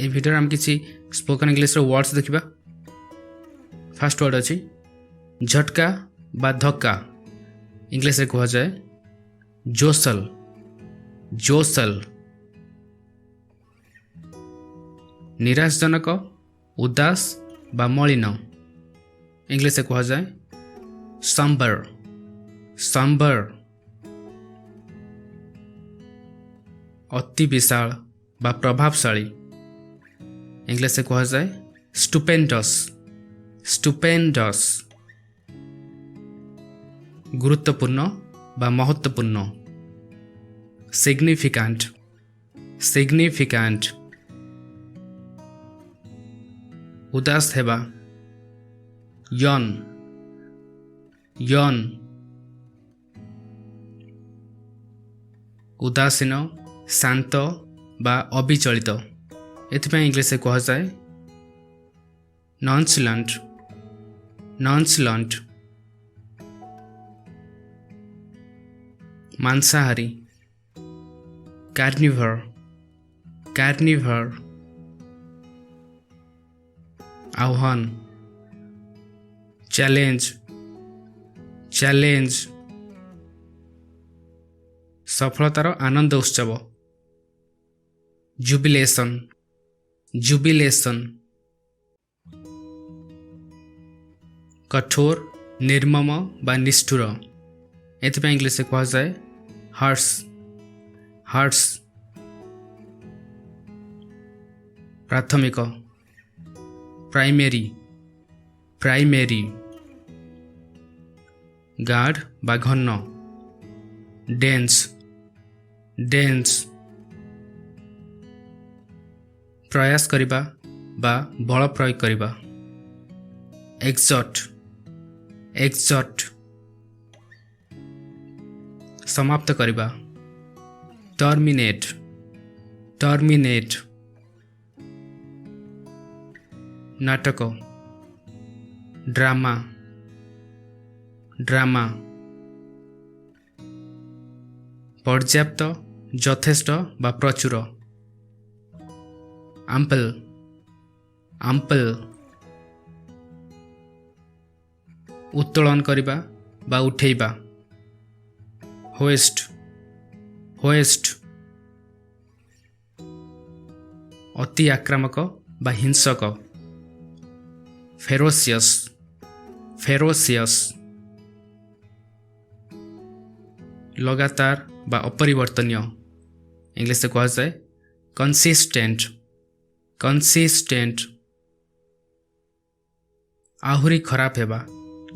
ए video आम किसी spoken English रो words देखिबा। फर्स्ट वर्ड अछि झटका बा धक्का। इंग्लिश रे कहा जाए जोसल जोसल। निराशजनक उदास बा मलिन। इंग्लिश रे कहा जाए समबर समबर। अति विशाल बा प्रभावशाली। इंग्लिश से कहा जाए स्टुपेंडस स्टुपेंडस। गुरुत्वपूर्ण बा महत्वपूर्ण। Significant significant. उदास हेबा यन यन। उदासीन शांत बा अविचलित। एथिपाई इंग्लिश से कहा जाए नॉनसिलेंट नॉनसिलेंट। मांसाहारी कार्निवर कार्निवर। आह्वान चैलेंज चैलेंज। सफलतार आनंद उत्सव जुबिलेशन जुबिलेशन। कठोर निर्मम बा निष्ठुर। एथिपाई इंग्लिश से कहा जाए हार्श हार्श। प्राथमिक प्राइमेरी प्राइमेरी। गाढ़ बा घन डेंस डेंस। प्रयास करिबा बा बल प्रयोग करिबा एक्सॉट एक्सॉट। समाप्त करिबा टर्मिनेट टर्मिनेट। नाटक ड्रामा ड्रामा। पर्याप्त यथेष्ट बा प्रचुर आम्पल आम्पल। उत्तोलन करिबा बा उठेइबा होएस्ट होएस्ट। अति आक्रामक बा हिंसक फेरोसियस फेरोसियस। लगातार बा अपरिवर्तनीय। इंग्लिश से कहा जाए कंसिस्टेंट कंसिस्टेंट। आहुरी खराब हेबा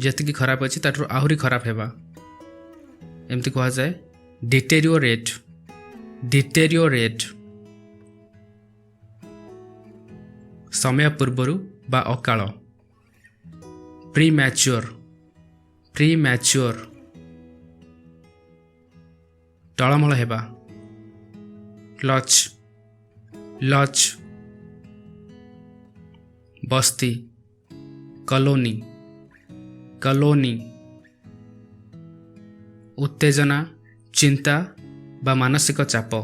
जति खराब अच्छी ताठू आहुरी खराब हेबा एमती कहा जाए डिटेरियोरेट डिटेरियोरेट। समय पूर्वरु बा अकाल प्रीमैच्योर प्रीमैच्योर। टळमळ हेबा क्लच लच। बस्ती कॉलोनी कॉलोनी। उत्तेजना चिंता बा मानसिक चाप।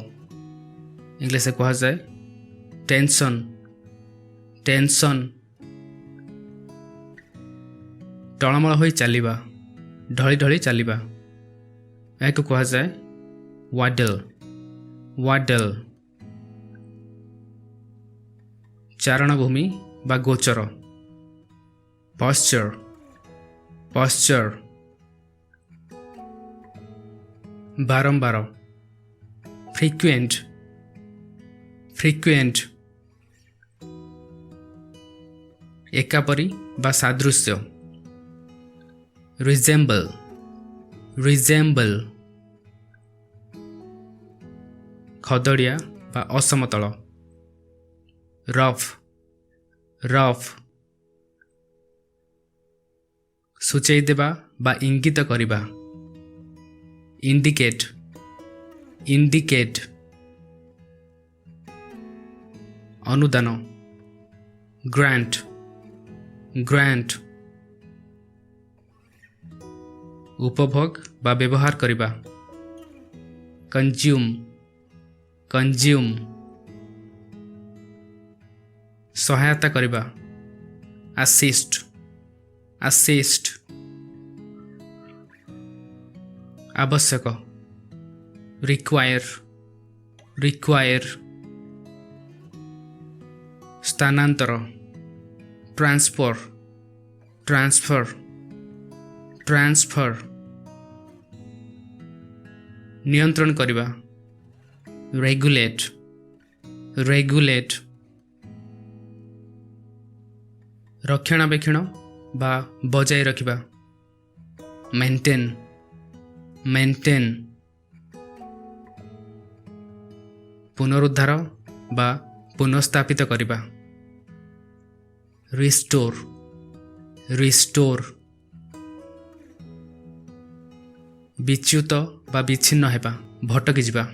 इंग्लिश से कहा जाए टेंशन टेंशन। टळमळ होई चलिबा ढली ढली चलिबा याको कहा जाए वाडल वाडल। चारणभूमि बा गोचर पॉस्चर पॉस्चर। बारंबार फ्रीक्वेंट फ्रीक्वेंट। एकापरी बा सादृश्य रिजेम्बल रिजेम्बल। खदड़िया बा असमतल रफ रफ। सूचई देबा बा इंगित करिबा इंडिकेट इंडिकेट। अनुदान ग्रांट ग्रांट। उपभोग बा व्यवहार करिबा कंज्यूम कंज्यूम। ସହାୟତା କରିବା assist assist ଆବଶ୍ୟକ require require ସ୍ଥାନାନ୍ତର transfer transfer transfer ନିୟନ୍ତ୍ରଣ କରିବା regulate regulate ରକ୍ଷଣାବେକ୍ଷଣ ବା ବଜାୟ ରଖିବା maintain maintain ପୁନରୁଦ୍ଧାର ବା ପୁନଃସ୍ଥାପିତ କରିବା restore restore ବିଚ୍ୟୁତ ବା ବିଚ୍ଛିନ୍ନ ହେବା ଭଟକି ଯିବା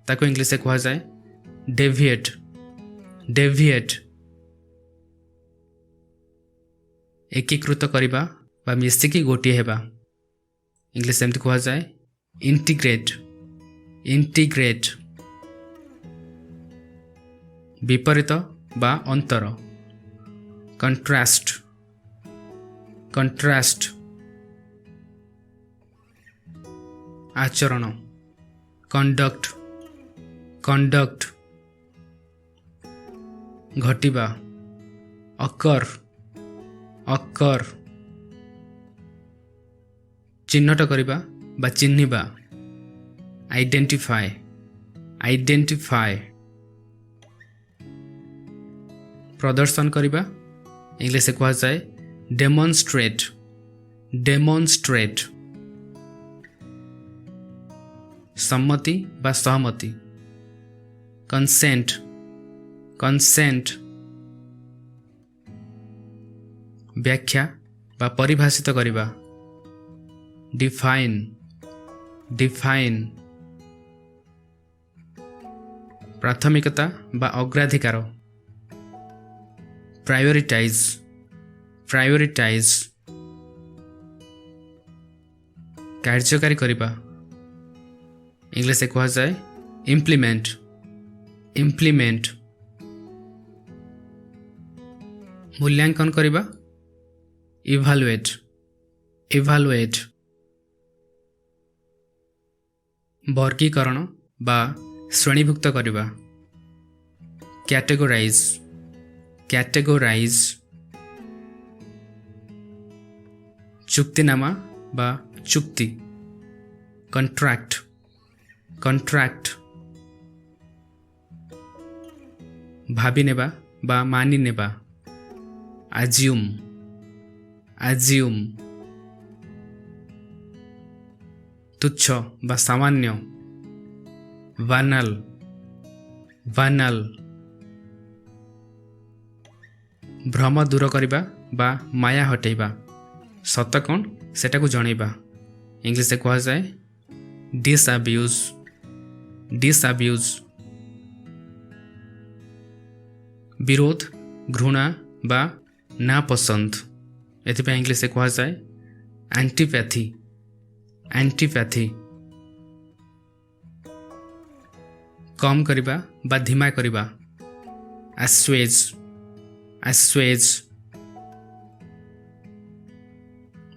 ତାକୁ ଇଂଲିଶରେ କୁହାଯାଏ deviate deviate ଏକୀକୃତ କରିବା ବା ମିଶିକି ଗୋଟିଏ ହେବା ଇଂଲିଶ ଏମିତି କୁହାଯାଏ integrate integrate ବିପରୀତ ବା ଅନ୍ତର contrast contrast ଆଚରଣ conduct conduct ଘଟିବା occur occur ଚିହ୍ନଟ କରିବା ବା ଚିହ୍ନିବା identify identify ପ୍ରଦର୍ଶନ କରିବା ଇଂଲିଶରେ କୁହାଯାଏ demonstrate demonstrate ସମ୍ମତି ବା ସହମତି consent consent ବ୍ୟାଖ୍ୟା ବା ପରିଭାଷିତ କରିବା define define ପ୍ରାଥମିକତା ବା ଅଗ୍ରାଧିକାର prioritize prioritize କାର୍ଯ୍ୟକାରୀ କରିବା ଇଂଲିଶରେ କୁହାଯାଏ implement implement ମୂଲ୍ୟାଙ୍କନ କରିବା evaluate evaluate ବର୍ଗୀକରଣ ବା ଶ୍ରେଣୀଭୁକ୍ତ କରିବା categorize categorize ଚୁକ୍ତିନାମା ବା ଚୁକ୍ତି contract contract ଭାବି ନେବା ବା ମାନି ନେବା assume assume ତୁଚ୍ଛ ବା ସାମାନ୍ୟ banal banal ଭ୍ରମ ଦୂର କରିବା ବା ମାୟା ହଟେଇବା ସତ କ'ଣ ସେଟାକୁ ଜଣାଇବା ଇଂଲିଶରେ କୁହାଯାଏ disabuse disabuse ବିରୋଧ ଘୃଣା ବା ନାପସନ୍ଦ ଏଥିପାଇଁ ଇଂଲିଶରେ କୁହାଯାଏ antipathy antipathy କମ୍ କରିବା ବା ଧିମା କରିବା assuage assuage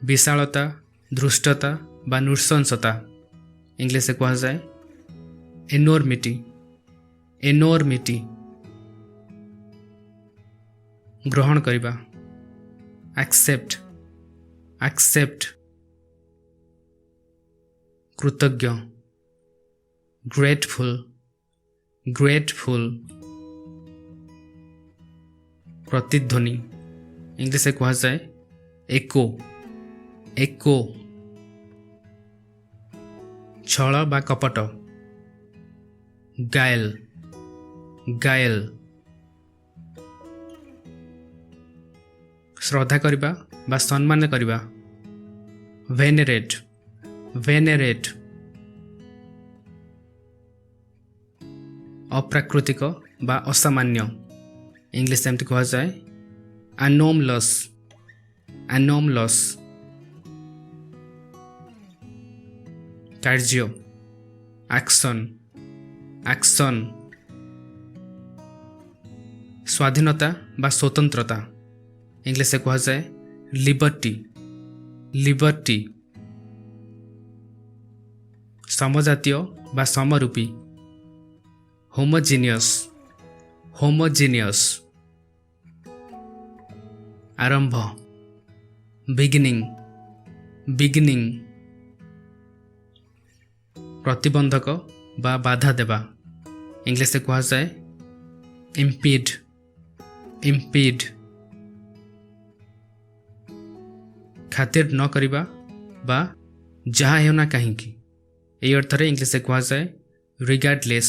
ବିଶାଳତା ଧୃଷ୍ଟତା ବା ନୃଶଂସତା ଇଂଲିଶରେ କୁହାଯାଏ enormity enormity ଗ୍ରହଣ କରିବା accept accept କୃତଜ୍ଞ grateful grateful ପ୍ରତିଧ୍ୱନି ଇଂଲିଶରେ କୁହାଯାଏ echo echo ଛଳ ବା କପଟ guile guile ଶ୍ରଦ୍ଧା କରିବା ବା ସମ୍ମାନ କରିବା venerate venerate ଅପ୍ରାକୃତିକ ବା ଅସାମାନ୍ୟ ଇଂଲିଶ ଏମିତି କୁହାଯାଏ anomalous anomalous କାର୍ଯ୍ୟ action action स्वाधीनता बा स्वतंत्रता इंग्लिश से कह जाए लिबर्टी लिबर्टी समजातीय बा समरूपी होमोजिनियस होमोजिनियस आरंभ बिगिनिंग बिगिनिंग प्रतिबंधक बा बाधा देवा इंग्लिश से कह जाए इम्पीड इम्पीड खातिर न करिबा बा जहाँ हेउना काहींकी एई अर्थरे इंग्लिश से कह जाए रिगार्डलेस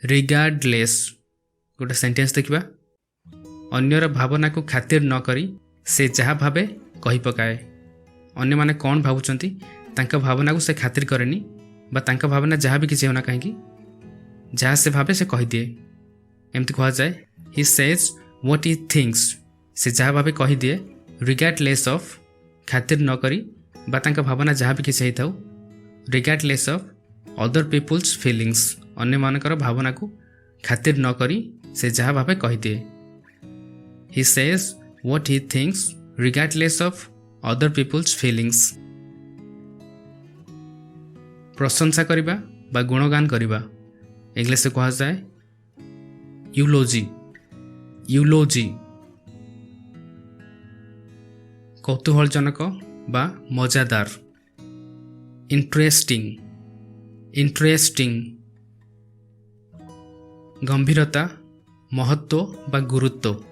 रिगार्डलेस गोटे सेंटेंस देखिबा अन्यर भावना को खातिर न करी से जहाँ भावे कही पकाए अन्य माने कौन भावुचंती तांका भावना को से खातिर करेनी बा तांका भावना जहाँ भी किसी होना कहीं जहाँ से भावे से कही दिए एमती कह जाए ही सेज व्हाट ही थिंक्स से जहाँ भावे कही दिए रिगार्डलेस ऑफ खातिर न करी बा तांका भावना जहाँ भी किसी होता regardless of other people's feelings अन्य मानकर भावना को खातिर न करी से जहाँ भावे कही दिए he says what he thinks regardless of other people's feelings प्रशंसा करिबा बा गुणगान करिबा इंग्लिश से कहा जाए यूलोजी यूलोजी कौतूहलजनक बा मजादार इंटरेस्टिंग इंटरेस्टिंग गंभीरता महत्व बा गुरुत्व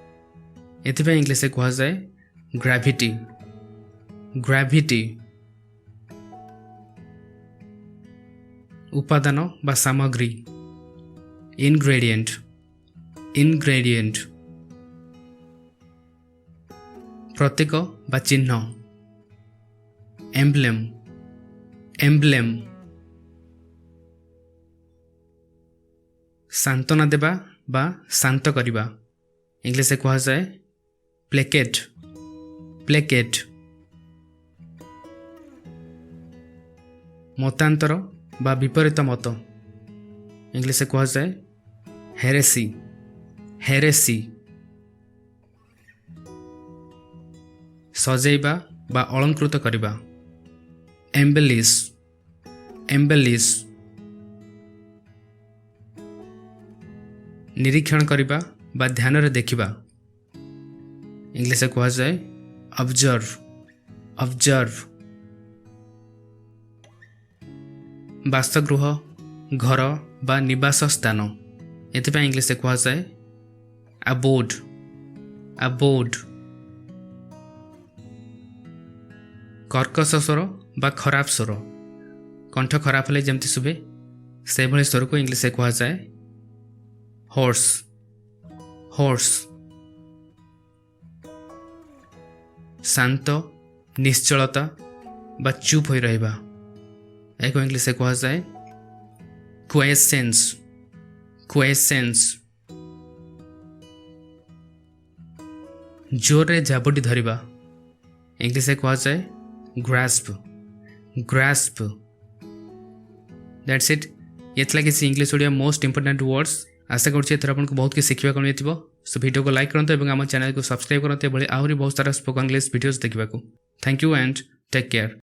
एथिपाई इंग्लिश से कहा जाए ग्रेविटी ग्रेविटी उपादान बा सामग्री इनग्रेडिएंट इनग्रेडिएंट प्रतीक बा चिन्ह एम्ब्लेम एम्ब्लेम सांत्वना देवा बा शांत करिबा इंग्लिश से कहा जाए प्लेकेट प्लेकेट मतांतर बा विपरीत मत इंग्लिश से कहा जाए हेरेसी हेरेसी सजेइबा बा अलंकृत करिबा एम्बेलिश एम्बेलिश निरीक्षण करिबा बा ध्यान रे देखिबा इंग्लिश से कहा जाए ऑब्जर्व ऑब्जर्व बासगृह घर बा निवास स्थान एथिपाई इंग्लिश से कहा जाए अबोर्ड अबोर्ड कर्कश स्वर बा खराब स्वर कंठ खराब हेले जमती शुभे से भली स्वर को इंग्लिश से कहा जाए हॉर्स हॉर्स शांत निश्चलता बा चुप हो रहिबा एक इंग्लिश से कहा जाए क्वेसेंस क्वेसेंस जोर रे झाबुटी धरिबा इंग्लिश से कहा जाए ग्रास्प ग्रास्प दैट्स इट ये किसी English Odia most important words आशा कर आपको बहुत किसी शिखा मिले सो वीडियो को लाइक करते और आम चैनल को सब्सक्राइब करते आहरी बहुत सारा स्पोकन इंग्लिश वीडियोस देखा thank you and take care.